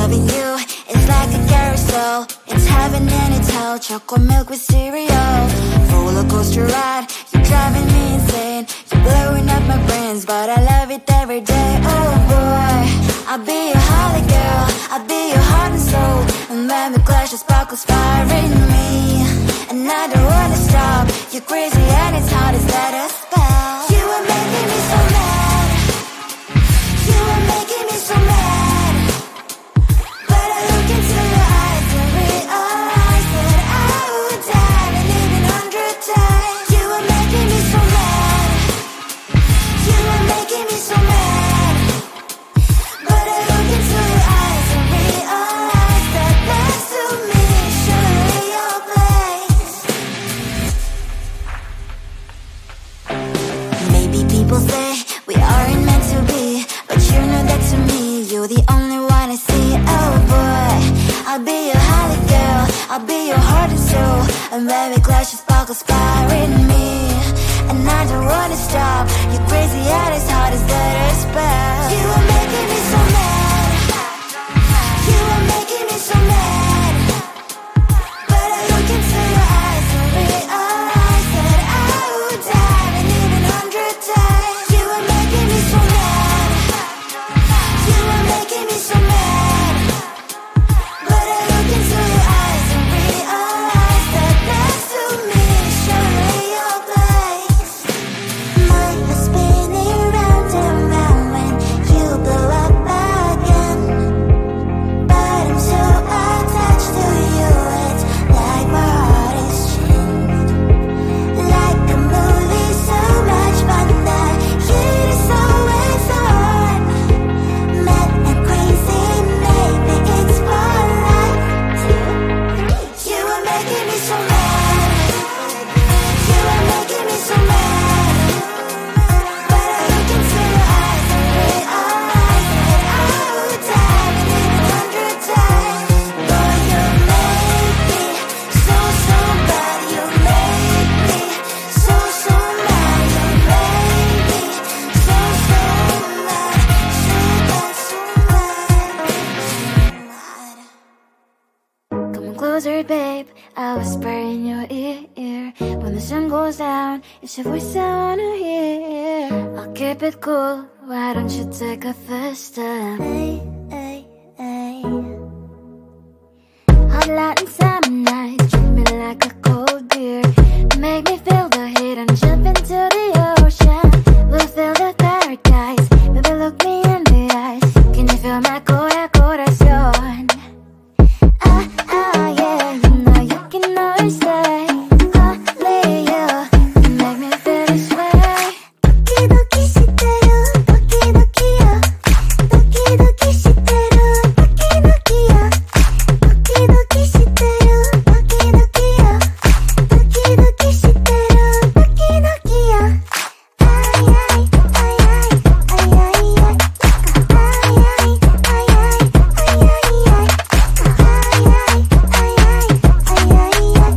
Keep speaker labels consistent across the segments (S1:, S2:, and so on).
S1: Loving you is like a carousel. It's heaven and it's hell. Chocolate milk with cereal. Roller coaster ride, you're driving me insane. You're blowing up my brains, but I love it every day. Oh boy, I'll be your holly girl, I'll be your heart and soul. And when we clash, the sparkles fire in me. And I don't wanna stop. You're crazy and it's hard as let a spell. You are making me so mad. You are making me so mad. But I look into your eyes and realize that I would die and even 100 times. You are making me so mad. You are making me so mad. But I look into your eyes and realize that next to me is surely your place. Maybe people say we aren't meant to be, but you know that to me, you're the only one I see. Oh boy, I'll be your holly girl, I'll be your heart and soul. And when we clash, the sparkles fire in me. And I don't wanna stop. You're crazy and as hard as that a spell. You are making me so mad. You are making me so mad. But I look into your eyes and realize that I would die and even 100 times. You are making me so mad. You are making me so mad. But I look into your eyes and realize that next to me is surely your place. Mind was spinning round and round when you blow up again. But I'm so attached to you, it's like my heart is changed. Like a movie, so much fun that heat is always on. Mad and crazy, maybe it's for life. You are making me so mad. You are making me so mad. But I look into your eyes and realize that I would die and even 100 times. Boy, you make me so, so bad. You make me so, so mad. You make me so, so mad. So bad, so mad. Come on closer, babe, I'll whisper in your ear. When the sun goes down, it's your voice I wanna hear. I'll keep it cool, why don't you take a first step? Hey, hey, hey. Hot Latin summer night, treat me like a cold beer. Make me feel the heat and jump into the ocean. We'll feel the paradise, baby look me in the eyes. Can you feel my corazón? Ah, ah, yeah, you know you can always stay. Only you can make me feel this way. Doki doki shiteru, doki doki yo. Doki doki shiteru, doki doki yo. Doki doki shiteru, doki doki yo. Doki doki shiteru, doki doki yo. Ay ay ay ay ay ay ay. Ay ay ay ay ay ay ay.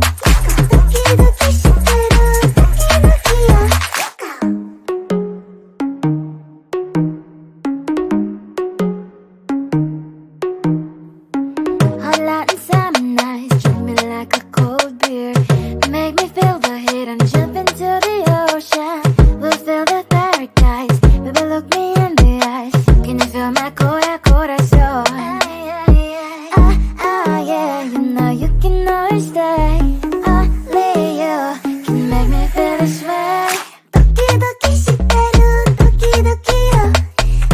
S1: Hot Latin summer nights, treat me like a cold beer. Make me feel the heat and jump into the ocean. We'll feel the paradise, baby look me in the eyes. Can you feel my corazón? Ah, ah, yeah, you know you can always stay. Only you can make me feel this way. Doki doki shiteru, doki doki yo.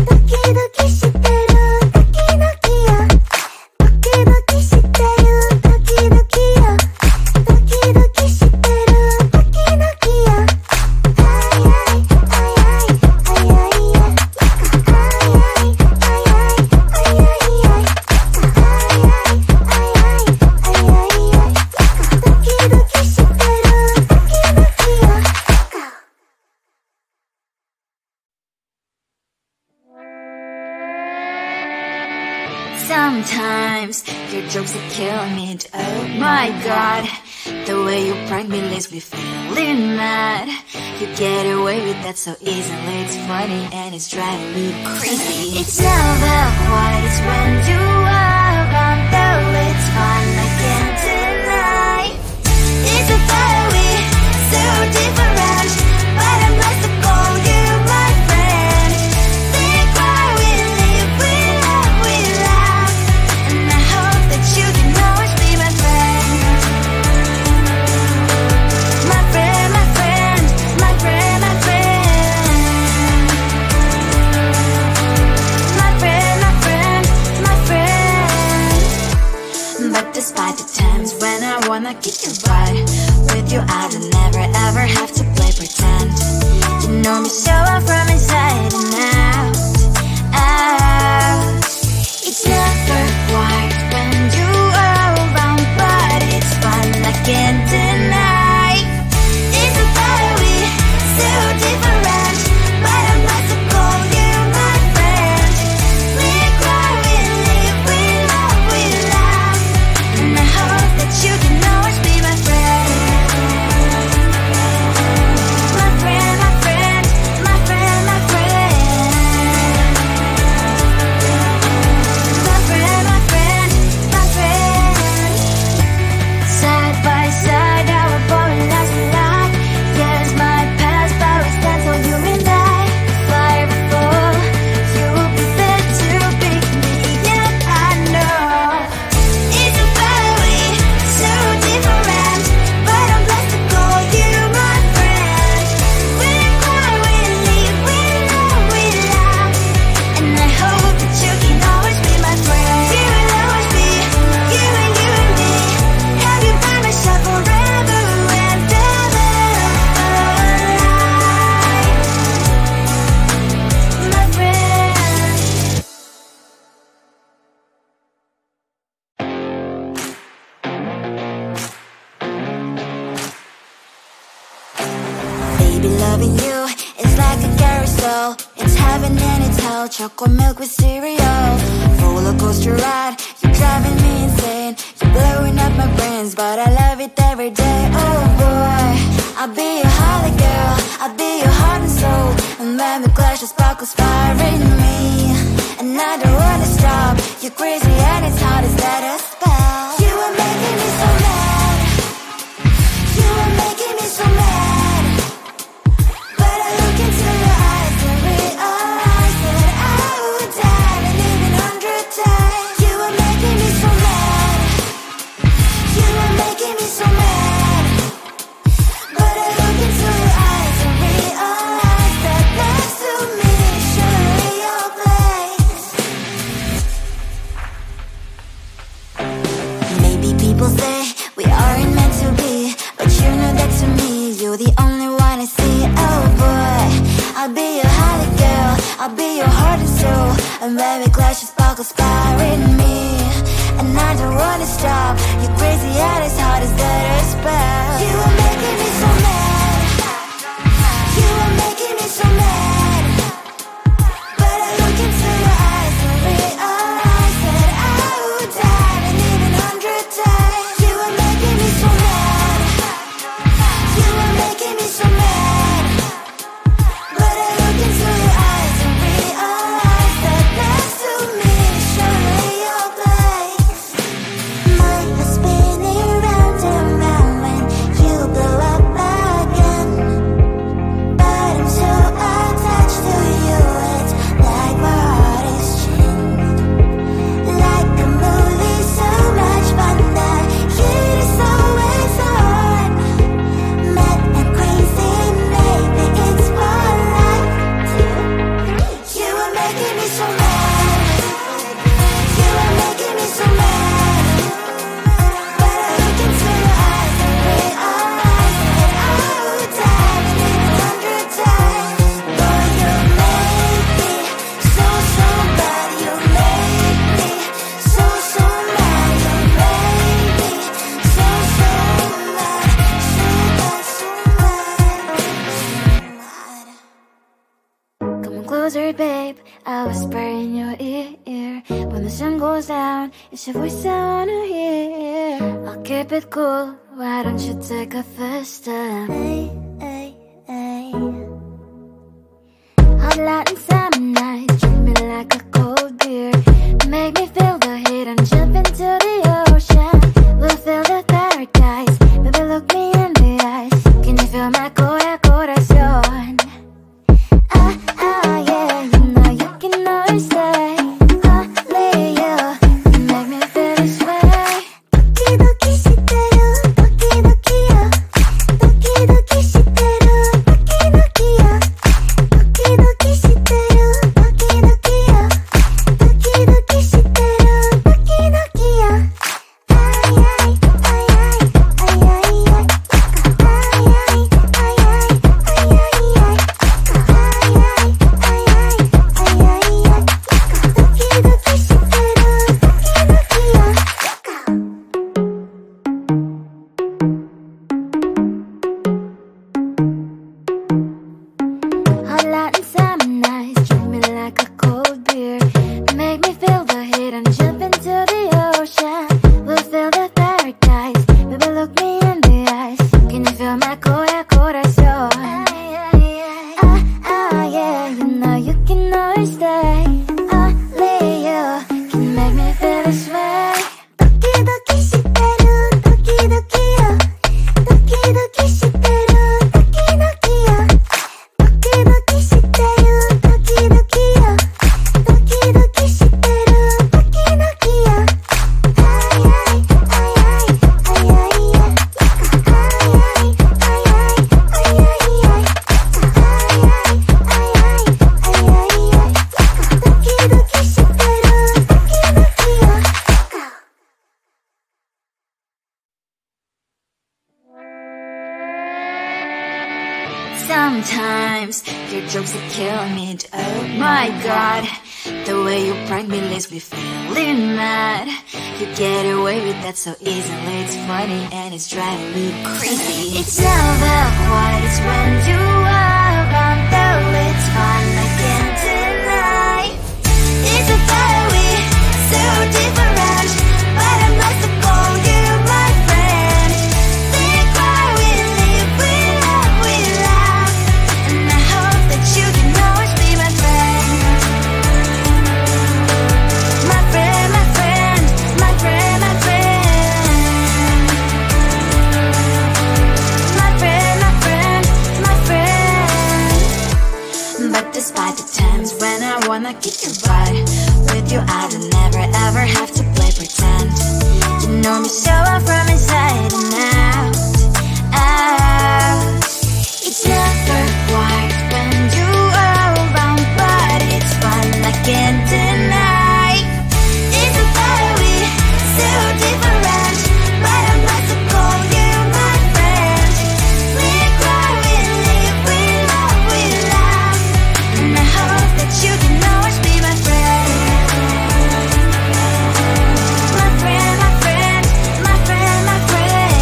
S1: Doki doki shiteru, doki doki yo. Doki doki shiteru, doki doki yo. Doki doki shiteru, doki doki yo. Ay ay ay ay ay ay ay. Ay ay ay ay ay ay ay. Ay ay ay ay ay ay ay. Doki doki shiteru, doki doki yo. Sometimes your jokes are killing me. Oh my god, the way you prank me leaves me feeling mad. You get away with that so easily. It's funny and it's driving me crazy. It's never quiet, it's when you are me show up from inside and out, out. It's never quiet when you are around, but it's fun, I can't deny. It's a better way, so different, but I'm not to call you my friend. We cry, we live, we love, we laugh, and I hope that you can always be my friend. My friend, my friend, my friend, my friend. My friend, my friend, my friend. Side by side, our bond lasts a lot. Yes, my past, but we stand so you and I. Fly before you will be there to pick me up, I know. It's a better way, so different, but I'm blessed to call you my friend. We cry, we live, we love, we laugh, and I hope that you can always be my friend. You will always be, you and me. Have you by my side forever and ever. My friend. Baby, loving you is like a carousel. It's heaven and it's hell. Chocolate milk with cereal. Roller coaster ride. You're driving me insane. You're blowing up my brains, but I love it every day. Oh boy, I'll be your holly girl. I'll be your heart and soul. And when we clash, the sparkles fire in me, and I don't wanna stop. You're crazy and it's hard as that a spell. You are making me so mad. You are making me so mad. But I look into your eyes and realize that I would die and even 100 times. You are making me so mad. You are making me so mad. But I look into your eyes and realize that next to me is surely your place. Maybe people say we aren't meant to be, but you know that to me, you're the only one I see. Oh boy, I'll be your holly girl. I'll be your heart and soul. And when we clash, the sparkles fire in me, and I don't wanna stop. You're crazy and as hard as that a spell. You are making me so mad. You are making me so mad. But I look into your eyes and realize that I would die and even 100 times. You are making me so mad. You are making me so mad. But I look into your eyes and realize that next to me is surely your place. My heart's spinning round and round when you blow up again. But I'm so attached to you, it's like my heart is chained. Like a movie, so much fun that heat is always on. Mad and crazy, maybe it's for life. You are making me so mad. You are making me so mad. But I look into your eyes and realize that I would die and even 100 times. Boy, you make me so, so bad. You make me so, so mad. You make me so, so mad. So bad, so mad, so mad. Come on closer, babe, I'll whisper in your ear. When the sun goes down, it's your voice I wanna hear. I'll keep it cool, why don't you take a first step? Hey, hey, hey. Hot light and summer night, treat me like a cold beer. Make me feel the heat and jump into the ocean. We'll feel the paradise, baby look me in the eyes. Can you feel my corazón? Ah, ah, yeah, you know you can always say only you can make me feel this way. Doki doki shiteru, doki doki yo. Doki doki shiteru, doki doki yo. Doki doki shiteru. times. Your jokes are killing me. Oh my god, the way you prank me leaves me feeling mad. You get away with that so easily. It's funny and it's driving me crazy. It's never quiet, it's when you are around. Though it's fun, I can't deny. It's a fire we so different, but I'm blessed to call you my friend. We cry, we live, we love, we laugh, and I hope that you can always be my friend. My friend, my friend, my friend, my friend. My friend, my friend, my friend. But despite the times when I wanna kick your butt, with you I don't never ever have to play pretend. You know me so well from inside and out, out. It's never quiet when you are around, but it's fun, I can't deny. It's a fire we so different, but I'm not to call you my friend. We cry, we live, we love, we laugh, and I hope that you can always be my friend. My friend, my friend, my friend, my friend.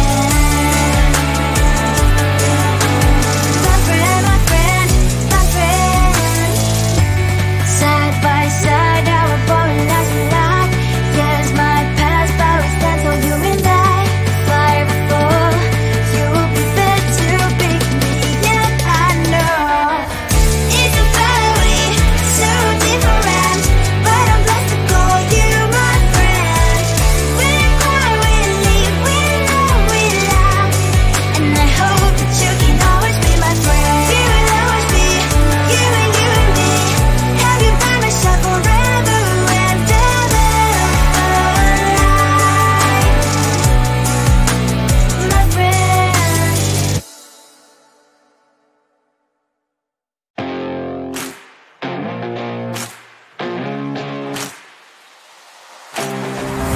S1: My friend, my friend, my friend. Side by side, our body lasts a lot. Yes, my past, but we stand so you and I. Fire before you be there to pick me, and I know it's a fire we so different, but I'm blessed to call you my friend. We cry, we live, we love, we laugh, and I hope that you can always be my friend. You will always be you and me. Have you by my side forever and ever. My friend.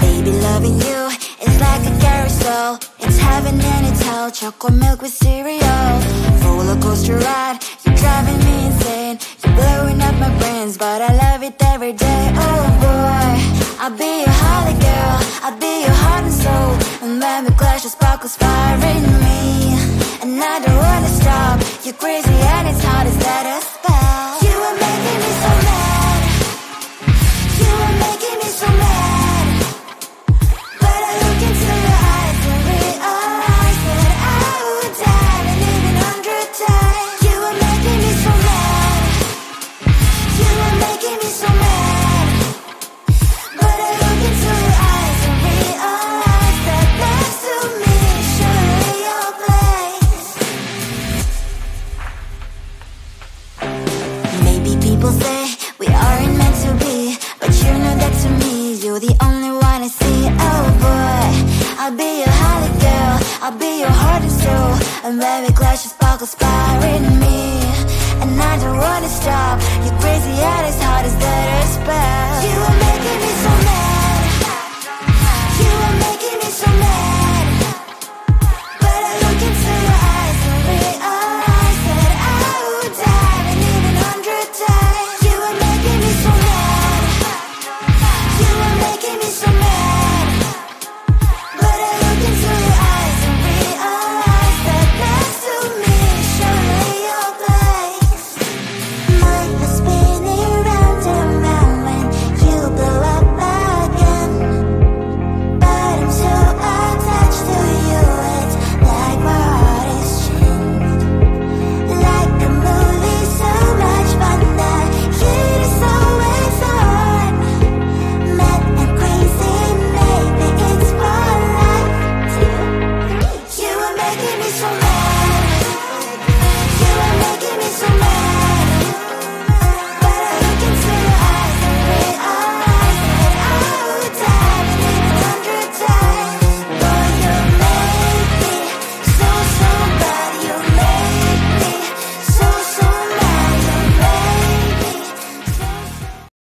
S1: Baby, loving you is like a carousel. It's heaven and it's hell. Chocolate milk with cereal. Roller coaster ride. You're driving me insane. You're blowing up my brains, but I love it every day. Oh boy, I'll be your holly girl. I'll be your heart and soul. And when we clash, the sparkles fire in me, and I don't wanna stop. You're crazy and it's hard to set a spell. You are making me so mad. You are making me so mad. But I look into your eyes and realize that I would die and even 100 times. You are making me so mad. You are making me so mad. But I look into your eyes and realize that next to me is surely your place. Maybe people say we aren't meant to be, but you know that to me you're the only one I see. Oh boy, I'll be your holly girl. I'll be your heart and soul. And when we